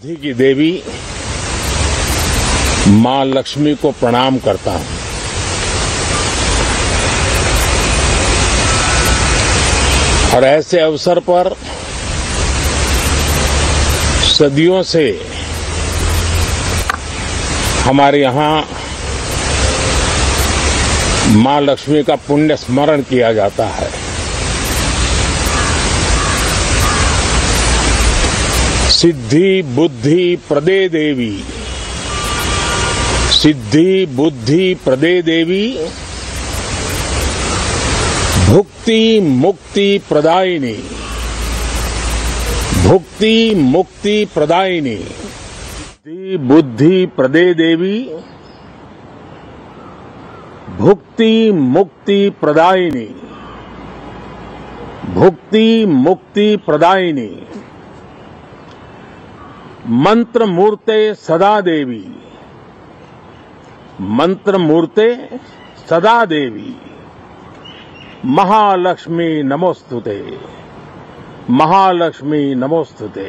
बुद्धि की देवी मां लक्ष्मी को प्रणाम करता हूं। और ऐसे अवसर पर सदियों से हमारे यहां मां लक्ष्मी का पुण्य स्मरण किया जाता है। सिद्धि बुद्धि प्रदे देवी, सिद्धि बुद्धि प्रदे देवी, भुक्ति मुक्ति प्रदायिनी, भुक्ति मुक्ति प्रदायिनी। सिद्धि बुद्धि प्रदे देवी, भुक्ति मुक्ति प्रदायिनी, भुक्ति मुक्ति प्रदायिनी। मंत्र मूर्ते सदा देवी, मंत्र मूर्ते सदा देवी, महालक्ष्मी नमोस्तुते, महालक्ष्मी नमोस्तुते।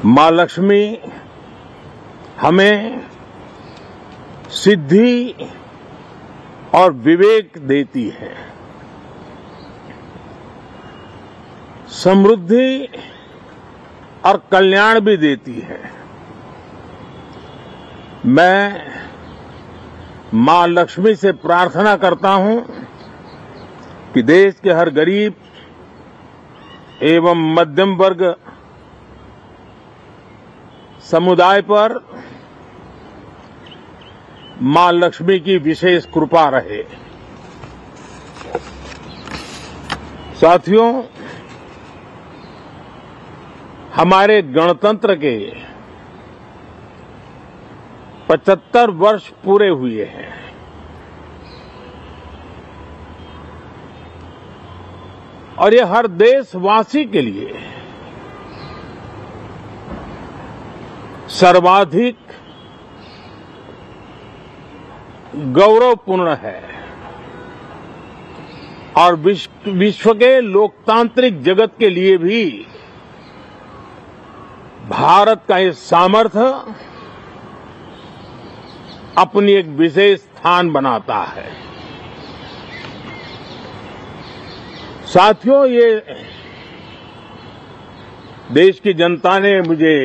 मां लक्ष्मी हमें सिद्धि और विवेक देती है, समृद्धि और कल्याण भी देती है। मैं मां लक्ष्मी से प्रार्थना करता हूं कि देश के हर गरीब एवं मध्यम वर्ग समुदाय पर मां लक्ष्मी की विशेष कृपा रहे। साथियों, हमारे गणतंत्र के 75 वर्ष पूरे हुए हैं। और ये हर देशवासी के लिए सर्वाधिक गौरवपूर्ण है और विश्व के लोकतांत्रिक जगत के लिए भी भारत का ये सामर्थ्य अपनी एक विशेष स्थान बनाता है। साथियों, ये देश की जनता ने मुझे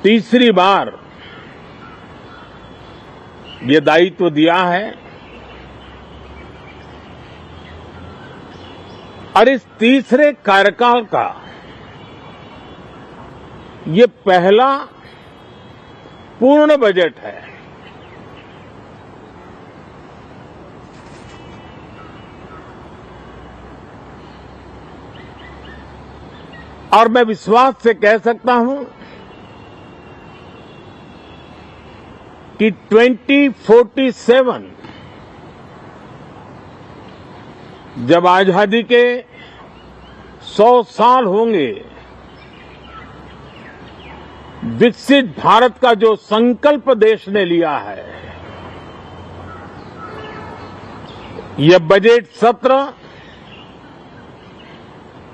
तीसरी बार ये दायित्व दिया है और इस तीसरे कार्यकाल का ये पहला पूर्ण बजट है। और मैं विश्वास से कह सकता हूं कि 2047 जब आजादी के 100 साल होंगे, विकसित भारत का जो संकल्प देश ने लिया है, यह बजट सत्र,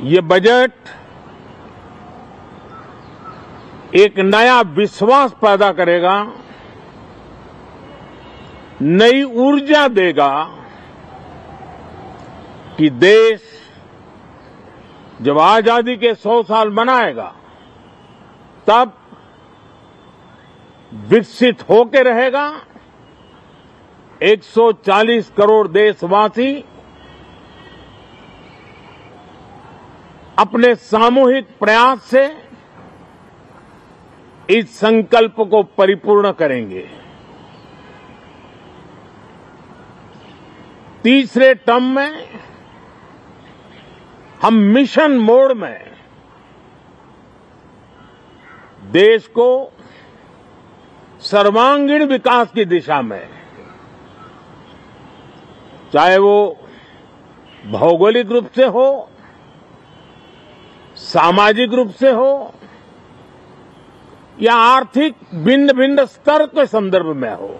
ये बजट एक नया विश्वास पैदा करेगा, नई ऊर्जा देगा कि देश जब आजादी के 100 साल मनाएगा तब विकसित होकर रहेगा। 140 करोड़ देशवासी अपने सामूहिक प्रयास से इस संकल्प को परिपूर्ण करेंगे। तीसरे टर्म में हम मिशन मोड में देश को सर्वांगीण विकास की दिशा में, चाहे वो भौगोलिक रूप से हो, सामाजिक रूप से हो या आर्थिक भिन्न भिन्न स्तर के संदर्भ में हो,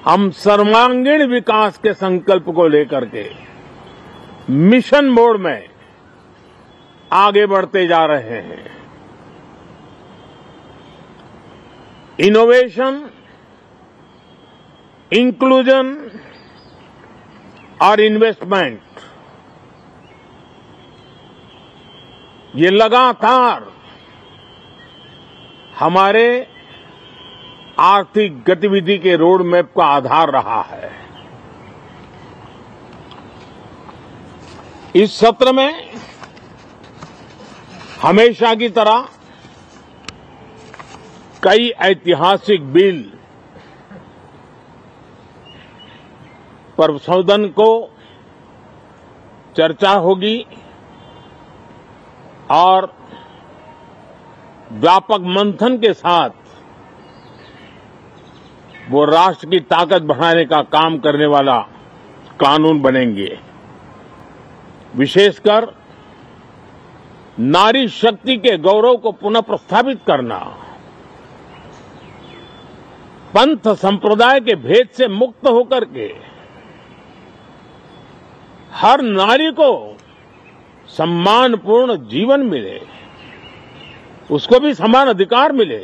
हम सर्वांगीण विकास के संकल्प को लेकर के मिशन मोड में आगे बढ़ते जा रहे हैं। इनोवेशन, इंक्लूजन और इन्वेस्टमेंट, ये लगातार हमारे आर्थिक गतिविधि के रोड मैप का आधार रहा है। इस सत्र में हमेशा की तरह कई ऐतिहासिक बिल पर संशोधन को चर्चा होगी और व्यापक मंथन के साथ वो राष्ट्र की ताकत बढ़ाने का काम करने वाला कानून बनेंगे। विशेषकर नारी शक्ति के गौरव को पुनः प्रस्थापित करना, पंथ संप्रदाय के भेद से मुक्त होकर के हर नारी को सम्मानपूर्ण जीवन मिले, उसको भी समान अधिकार मिले,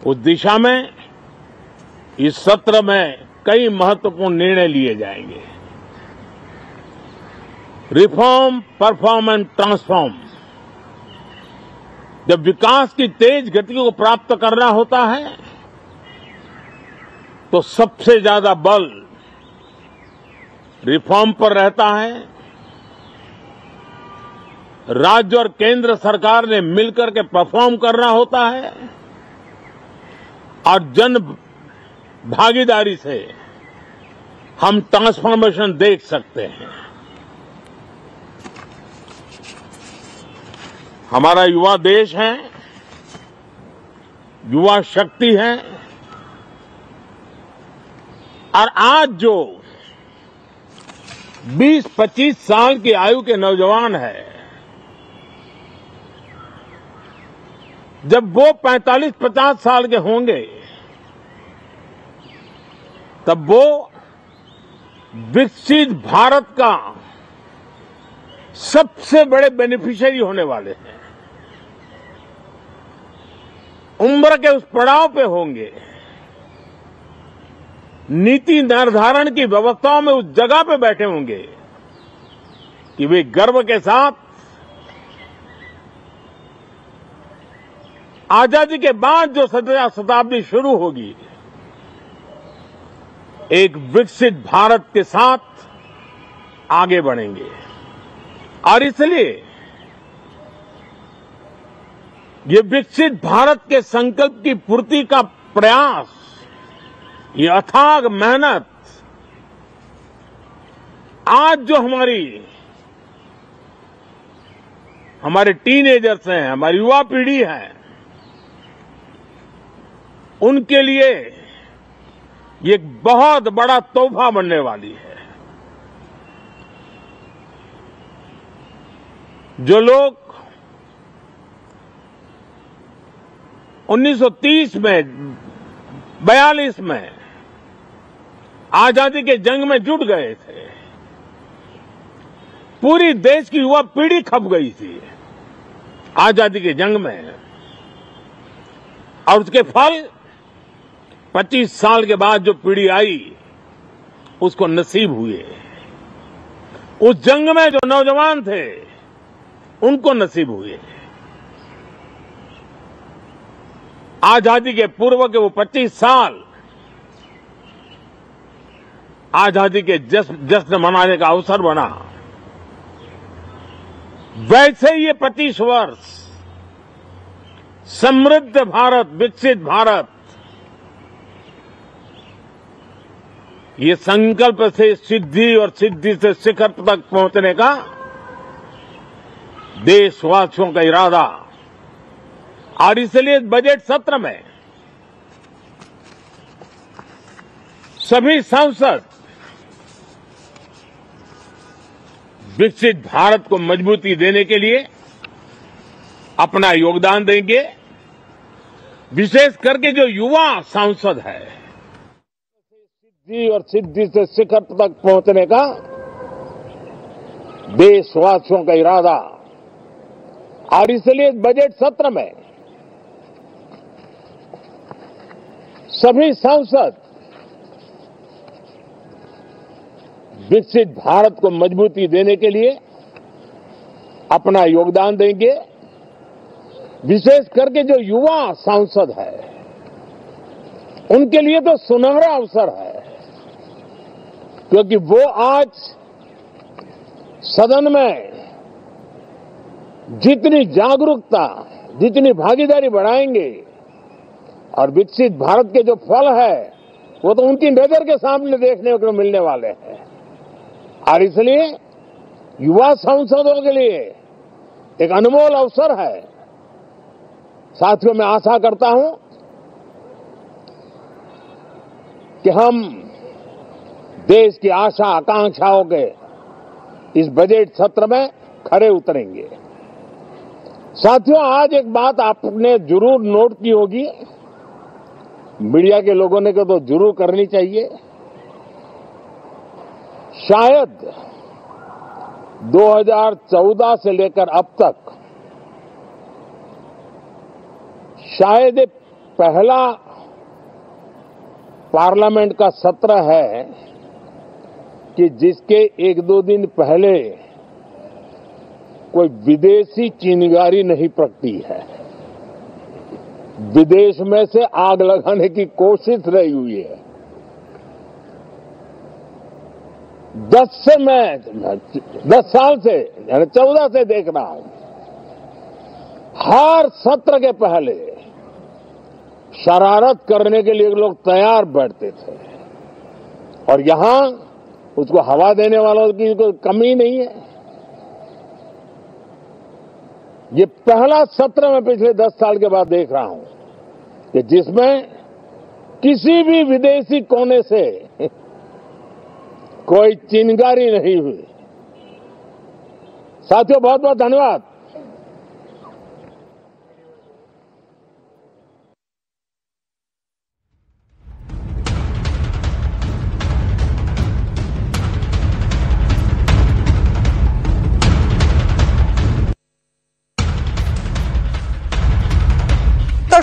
उस दिशा में इस सत्र में कई महत्वपूर्ण निर्णय लिए जाएंगे। Reform, perform and transform. जब विकास की तेज गति को प्राप्त करना होता है तो सबसे ज्यादा बल रिफॉर्म पर रहता है। राज्य और केंद्र सरकार ने मिलकर के परफॉर्म करना होता है और जन भागीदारी से हम ट्रांसफॉर्मेशन देख सकते हैं। हमारा युवा देश है, युवा शक्ति है और आज जो 20-25 साल की आयु के नौजवान है, जब वो 45-50 साल के होंगे तब वो विकसित भारत का सबसे बड़े बेनिफिशियरी होने वाले हैं। उम्र के उस पड़ाव पे होंगे, नीति निर्धारण की व्यवस्थाओं में उस जगह पे बैठे होंगे कि वे गर्व के साथ आजादी के बाद जो शताब्दी शुरू होगी, एक विकसित भारत के साथ आगे बढ़ेंगे। और इसलिए ये विकसित भारत के संकल्प की पूर्ति का प्रयास, ये अथाग मेहनत, आज जो हमारे टीनेजर्स हैं, हमारी युवा पीढ़ी है, उनके लिए ये एक बहुत बड़ा तोहफा बनने वाली है। जो लोग 1930 में, 42 में आजादी के जंग में जुट गए थे, पूरी देश की युवा पीढ़ी खप गई थी आजादी के जंग में, और उसके फल 25 साल के बाद जो पीढ़ी आई उसको नसीब हुए। उस जंग में जो नौजवान थे उनको नसीब हुए। आजादी के पूर्व के वो 25 साल आजादी के जश्न मनाने का अवसर बना। वैसे ही ये 25 वर्ष समृद्ध भारत, विकसित भारत, ये संकल्प से सिद्धि और सिद्धि से शिखर तक पहुंचने का देशवासियों का इरादा। और इसलिए बजट सत्र में सभी सांसद विकसित भारत को मजबूती देने के लिए अपना योगदान देंगे। विशेष करके जो युवा सांसद है, सिद्धि और सिद्धि से शिखर तक पहुंचने का देशवासियों का इरादा। और इसलिए बजट सत्र में सभी सांसद विकसित भारत को मजबूती देने के लिए अपना योगदान देंगे। विशेष करके जो युवा सांसद है उनके लिए तो सुनहरा अवसर है, क्योंकि वो आज सदन में जितनी जागरूकता, जितनी भागीदारी बढ़ाएंगे और विकसित भारत के जो फल है वो तो उनकी नजर के सामने देखने को मिलने वाले हैं। और इसलिए युवा सांसदों के लिए एक अनमोल अवसर है। साथियों, मैं आशा करता हूं कि हम देश की आशा आकांक्षाओं के इस बजट सत्र में खरे उतरेंगे। साथियों, आज एक बात आपने जरूर नोट की होगी, मीडिया के लोगों ने तो जरूर करनी चाहिए। शायद 2014 से लेकर अब तक शायद पहला पार्लियामेंट का सत्र है कि जिसके एक दो दिन पहले कोई विदेशी चिंगारी नहीं प्रगटी है। विदेश में से आग लगाने की कोशिश रही हुई है। 10 साल से यानी 14 से देख रहा हूं, हर सत्र के पहले शरारत करने के लिए लोग तैयार बैठते थे और यहां उसको हवा देने वालों की कोई कमी नहीं है। ये पहला सत्र मैं पिछले 10 साल के बाद देख रहा हूं कि जिसमें किसी भी विदेशी कोने से कोई चिंगारी नहीं हुई। साथियों, बहुत बहुत धन्यवाद।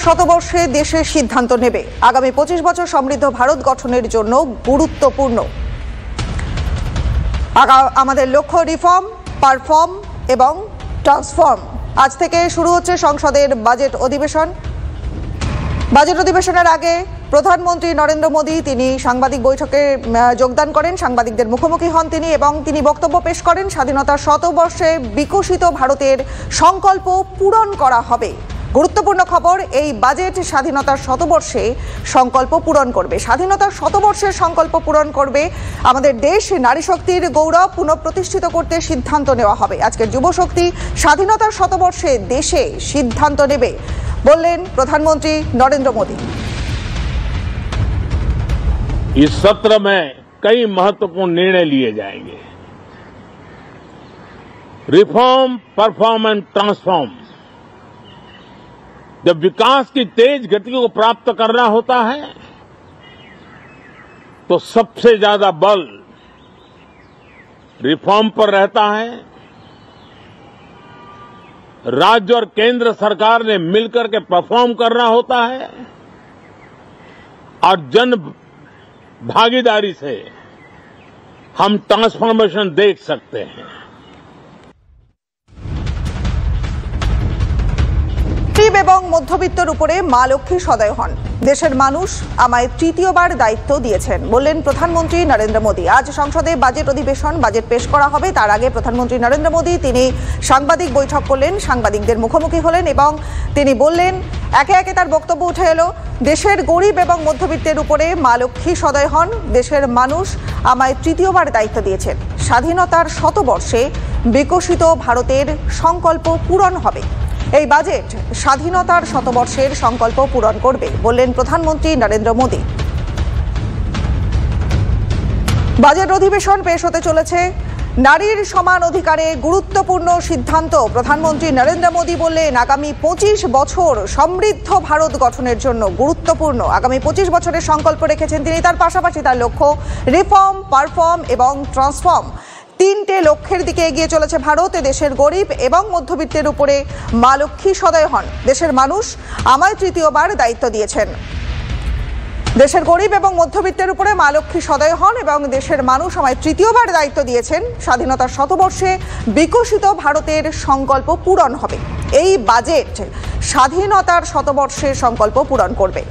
শতবর্ষে দেশের সিদ্ধান্ত নেবে আগামী 25 বছর সমৃদ্ধ ভারত গঠনের জন্য গুরুত্বপূর্ণ। আমাদের লক্ষ্য রিফর্ম, পারফর্ম এবং ট্রান্সফর্ম। আজ থেকে শুরু হচ্ছে সংসদের বাজেট অধিবেশন। বাজেট অধিবেশনের আগে প্রধানমন্ত্রী নরেন্দ্র মোদী তিনি সাংবাদিক বৈঠকে যোগদান করেন, সাংবাদিকদের মুখোমুখি হন তিনি এবং তিনি বক্তব্য পেশ করেন। স্বাধীনতার শতবর্ষে বিকশিত ভারতের সংকল্প পূরণ করা হবে। গুরুত্বপূর্ণ খবর, এই বাজেট স্বাধীনতার শতবর্ষে সংকল্প পূরণ করবে। স্বাধীনতার শতবর্ষের সংকল্প পূরণ করবে। আমাদের দেশ নারী শক্তির গৌরব পুনঃপ্রতিষ্ঠিত করতে সিদ্ধান্ত নেওয়া হবে। আজকের যুব শক্তি স্বাধীনতার শতবর্ষে দেশে সিদ্ধান্ত নেবে বললেন প্রধানমন্ত্রী নরেন্দ্র মোদী। इस सत्र में कई महत्वपूर्ण निर्णय लिए जाएंगे। Reform, perform and transform. जब विकास की तेज गति को प्राप्त करना होता है तो सबसे ज्यादा बल रिफॉर्म पर रहता है। राज्य और केंद्र सरकार ने मिलकर के परफॉर्म करना होता है और जन भागीदारी से हम ट्रांसफॉर्मेशन देख सकते हैं। গরিব এবং মধ্যবিত্তের উপরে মা লক্ষ্মী সদয় হন। দেশের মানুষ আমায় তৃতীয়বার দায়িত্ব দিয়েছেন বললেন প্রধানমন্ত্রী নরেন্দ্র মোদী। আজ সংসদে বাজেট অধিবেশন, বাজেট পেশ করা হবে। তার আগে প্রধানমন্ত্রী নরেন্দ্র মোদী তিনি সাংবাদিক বৈঠক করলেন, সাংবাদিকদের মুখোমুখি হলেন এবং তিনি বললেন, একে একে তার বক্তব্য উঠে এলো, দেশের গরিব এবং মধ্যবিত্তের উপরে মা লক্ষ্মী সদয় হন। দেশের মানুষ আমায় তৃতীয়বার দায়িত্ব দিয়েছেন। স্বাধীনতার শতবর্ষে বিকশিত ভারতের সংকল্প পূরণ হবে। এই বাজেট স্বাধীনতার শতবর্ষের সংকল্প পূরণ করবে বললেন প্রধানমন্ত্রী নরেন্দ্র মোদী। বাজেট অধিবেশন পেশ হতে চলেছে। নারীর সমান অধিকারে গুরুত্বপূর্ণ সিদ্ধান্ত। প্রধানমন্ত্রী নরেন্দ্র মোদী বললেন, আগামী 25 বছর সমৃদ্ধ ভারত গঠনের জন্য গুরুত্বপূর্ণ। আগামী 25 বছরের সংকল্প রেখেছেন তিনি। তার পাশাপাশি তার লক্ষ্য রিফর্ম, পারফর্ম এবং ট্রান্সফর্ম। তিনটে লক্ষ্যের দিকে এগিয়ে চলেছে ভারত। দেশের গরিব এবং মধ্যবিত্তের উপরে মা লক্ষ্মী সদয় হন। দেশের মানুষ আমায় তৃতীয়বার দায়িত্ব দিয়েছেন। দেশের গরিব এবং মধ্যবিত্তের উপরে মা লক্ষ্মী সদয় হন এবং দেশের মানুষ আমায় তৃতীয়বার দায়িত্ব দিয়েছেন। স্বাধীনতার শতবর্ষে বিকশিত ভারতের সংকল্প পূরণ হবে। এই বাজেট স্বাধীনতার শতবর্ষের সংকল্প পূরণ করবে।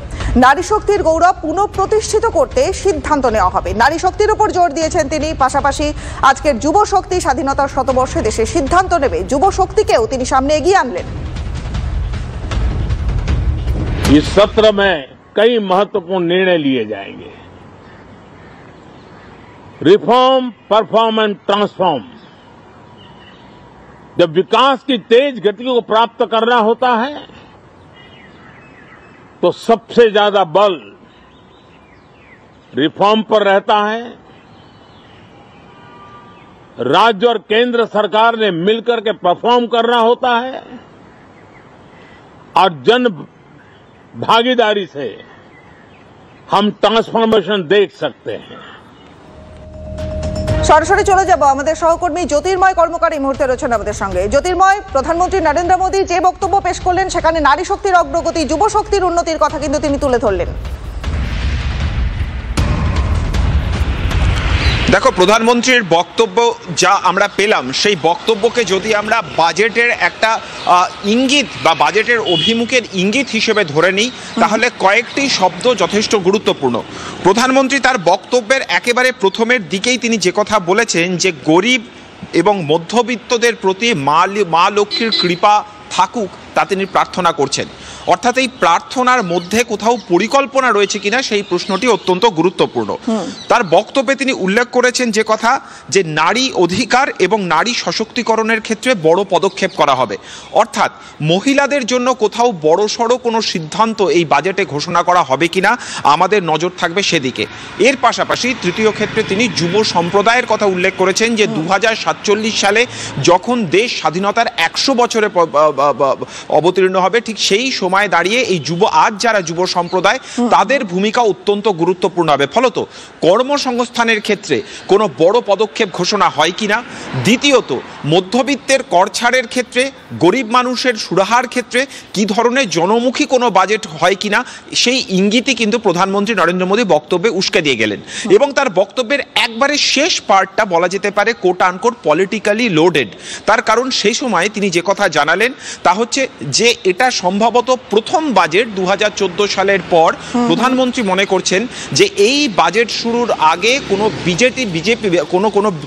নারী শক্তির গৌরব পুনঃপ্রতিষ্ঠিত করতে সিদ্ধান্ত নেওয়া হবে। নারী শক্তির উপর জোর দিয়েছেন তিনি। পাশাপাশি আজকের যুব শক্তি স্বাধীনতার শতবর্ষে দেশে সিদ্ধান্ত নেবে, যুব শক্তিকেও তিনি সামনে এগিয়ে আনলেন। इस सत्र में कई महत्वपूर्ण निर्णय लिए जाएंगे। Reform, perform and transform. जब विकास की तेज गति को प्राप्त करना होता है तो सबसे ज्यादा बल रिफॉर्म पर रहता है। राज्य और केंद्र सरकार ने मिलकर के परफॉर्म करना होता है और जन भागीदारी से हम ट्रांसफॉर्मेशन देख सकते हैं। সরাসরি চলে যাব আমাদের সহকর্মী জ্যোতির্ময় কর্মকার এই মুহূর্তে রয়েছেন আমাদের সঙ্গে। জ্যোতির্ময়, প্রধানমন্ত্রী নরেন্দ্র মোদী যে বক্তব্য পেশ করলেন সেখানে নারী শক্তির অগ্রগতি, যুব শক্তির উন্নতির কথা কিন্তু তিনি তুলে ধরলেন। দেখো, প্রধানমন্ত্রীর বক্তব্য যা আমরা পেলাম, সেই বক্তব্যকে যদি আমরা বাজেটের একটা ইঙ্গিত বা বাজেটের অভিমুখের ইঙ্গিত হিসেবে ধরে নিই, তাহলে কয়েকটি শব্দ যথেষ্ট গুরুত্বপূর্ণ। প্রধানমন্ত্রী তার বক্তব্যের একেবারে প্রথমের দিকেই তিনি যে কথা বলেছেন যে গরিব এবং মধ্যবিত্তদের প্রতি মা লক্ষ্মীর কৃপা থাকুক, তা তিনি প্রার্থনা করছেন। অর্থাৎ এই প্রার্থনার মধ্যে কোথাও পরিকল্পনা রয়েছে কিনা সেই প্রশ্নটি অত্যন্ত গুরুত্বপূর্ণ। তার বক্তব্যে তিনি উল্লেখ করেছেন যে কথা, যে নারী অধিকার এবং নারী সশক্তিকরণের ক্ষেত্রে বড় পদক্ষেপ করা হবে। অর্থাৎ মহিলাদের জন্য কোথাও বড়সড় কোনো সিদ্ধান্ত এই বাজেটে ঘোষণা করা হবে কিনা আমাদের নজর থাকবে সেদিকে। এর পাশাপাশি তৃতীয় ক্ষেত্রে তিনি যুব সম্প্রদায়ের কথা উল্লেখ করেছেন যে 2047 সালে যখন দেশ স্বাধীনতার 100 বছরে অবতীর্ণ হবে, ঠিক সেই সময় দাঁড়িয়ে এই আজ যারা যুব সম্প্রদায়, তাদের ভূমিকা অত্যন্ত গুরুত্বপূর্ণ হবে। ফলত কর্মসংস্থানের ক্ষেত্রে কোনো বড় পদক্ষেপ ঘোষণা হয় কিনা। দ্বিতীয়ত, মধ্যবিত্তের কর ছাড়ের ক্ষেত্রে, গরিব মানুষের সুরাহার ক্ষেত্রে কি ধরনের জনমুখী কোনো বাজেট হয় কিনা, সেই ইঙ্গিতই কিন্তু প্রধানমন্ত্রী নরেন্দ্র মোদী বক্তব্যে উস্কে দিয়ে গেলেন। এবং তার বক্তব্যের একবারে শেষ পার্টটা বলা যেতে পারে কোট আনকোট পলিটিক্যালি লোডেড। তার কারণ সেই সময় তিনি যে কথা জানালেন তা হচ্ছে যে এটা সম্ভবত প্রথম বাজেট 2014 সালের পর। প্রধানমন্ত্রী মনে করছেন যে এই বাজেট শুরুর আগে কোনো বিজেপি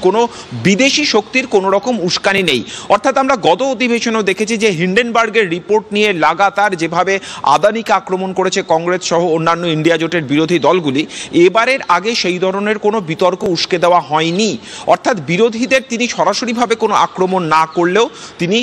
কোনো বিদেশি শক্তির কোনো রকম উস্কানি নেই। অর্থাৎ আমরা গত অধিবেশনেও দেখেছি যে হিন্ডেনবার্গের রিপোর্ট নিয়ে লাগাতার যেভাবে আদানিকে আক্রমণ করেছে কংগ্রেস সহ অন্যান্য ইন্ডিয়া জোটের বিরোধী দলগুলি, এবারের আগে সেই ধরনের কোনো বিতর্ক উস্কে দেওয়া হয়নি। অর্থাৎ বিরোধীদের তিনি সরাসরিভাবে কোনো আক্রমণ না করলেও তিনি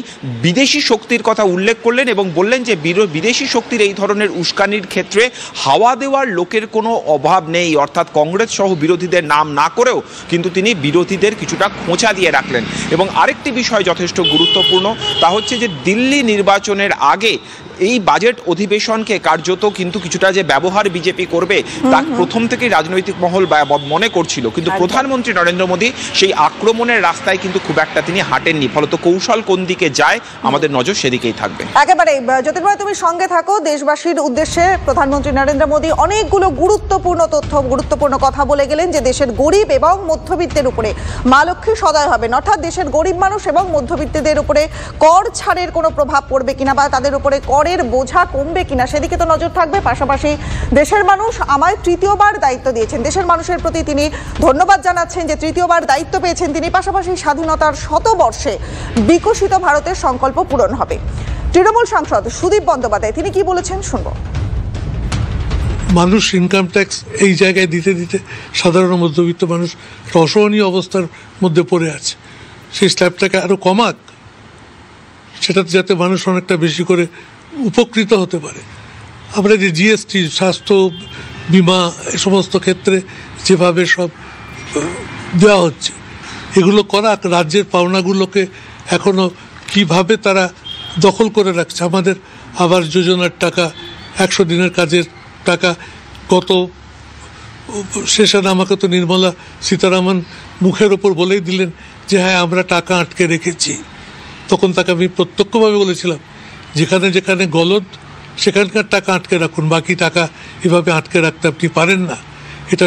বিদেশি শক্তির কথা উল্লেখ করলেন এবং বললেন যে বিদেশি শক্তির এই ধরনের উস্কানির ক্ষেত্রে হাওয়া দেওয়ার লোকের কোনো অভাব নেই। অর্থাৎ কংগ্রেস সহ বিরোধীদের নাম না করেও কিন্তু তিনি বিরোধীদের কিছুটা খোঁচা দিয়ে রাখলেন। এবং আরেকটি বিষয় যথেষ্ট গুরুত্বপূর্ণ, তা হচ্ছে যে দিল্লি নির্বাচনের আগে এই বাজেট অধিবেশনকে কার্যত কিন্তু কিছুটা যে ব্যবহার বিজেপি করবে তা প্রথম থেকেই রাজনৈতিক মহল মনে করছিল, কিন্তু প্রধানমন্ত্রী নরেন্দ্র মোদী সেই আক্রমণের রাস্তায় কিন্তু খুব একটা তিনি হাঁটেননি। ফলত কৌশল কোন দিকে যায় আমাদের নজর সেদিকেই থাকবে। একেবারে জ্যোতির্ময়, তুমি সঙ্গে থাকো। দেশবাসীর উদ্দেশ্যে প্রধানমন্ত্রী নরেন্দ্র মোদী অনেকগুলো গুরুত্বপূর্ণ তথ্য, গুরুত্বপূর্ণ কথা বলে গেলেন যে দেশের গরিব এবং মধ্যবিত্তের উপরে মা লক্ষ্মী সদয় হবেন। অর্থাৎ দেশের গরিব মানুষ এবং মধ্যবিত্তদের উপরে কর ছাড়ের কোনো প্রভাব পড়বে কিনা বা তাদের উপরে করের বোঝা কমবে কিনা সেদিকে তো নজর থাকবে। পাশাপাশি দেশের মানুষ আমায় তৃতীয়বার দায়িত্ব দিয়েছেন, দেশের মানুষের প্রতি তিনি ধন্যবাদ জানাচ্ছেন যে তৃতীয়বার দায়িত্ব পেয়েছেন তিনি। পাশাপাশি স্বাধীনতার শতবর্ষে বিকশিত ভারতের সংকল্প পূরণ হবে। তৃণমূল সাংসদ সুদীপ বন্দ্যোপাধ্যায় তিনি কি বলেছেন শুনব। মানুষ ইনকাম ট্যাক্স এই জায়গায় দিতে দিতে সাধারণ মধ্যবিত্ত মানুষ একটা অসহনীয় অবস্থার মধ্যে পড়ে আছে। সেই স্ল্যাবটাকে আরো কমাক, সেটাতে যাতে মানুষ অনেকটা বেশি করে উপকৃত হতে পারে। আমরা যে জিএসটি, স্বাস্থ্য বিমা, এ সমস্ত ক্ষেত্রে যেভাবে সব দেওয়া হচ্ছে, এগুলো করাক। রাজ্যের পাওনাগুলোকে এখনো কিভাবে তারা দখল করে রাখছে। আমাদের আবাস যোজনার টাকা, 100 দিনের কাজের টাকা, গত শেষে আমাকে তো নির্মলা সীতারামন মুখের ওপর বলেই দিলেন যে হ্যাঁ আমরা টাকা আটকে রেখেছি, তখন তাকে আমি প্রত্যক্ষভাবে বলেছিলাম যেখানে যেখানে গলদ সেখানকার টাকা আটকে রাখুন, বাকি টাকা এভাবে আটকে রাখতে আপনি পারেন না। এটা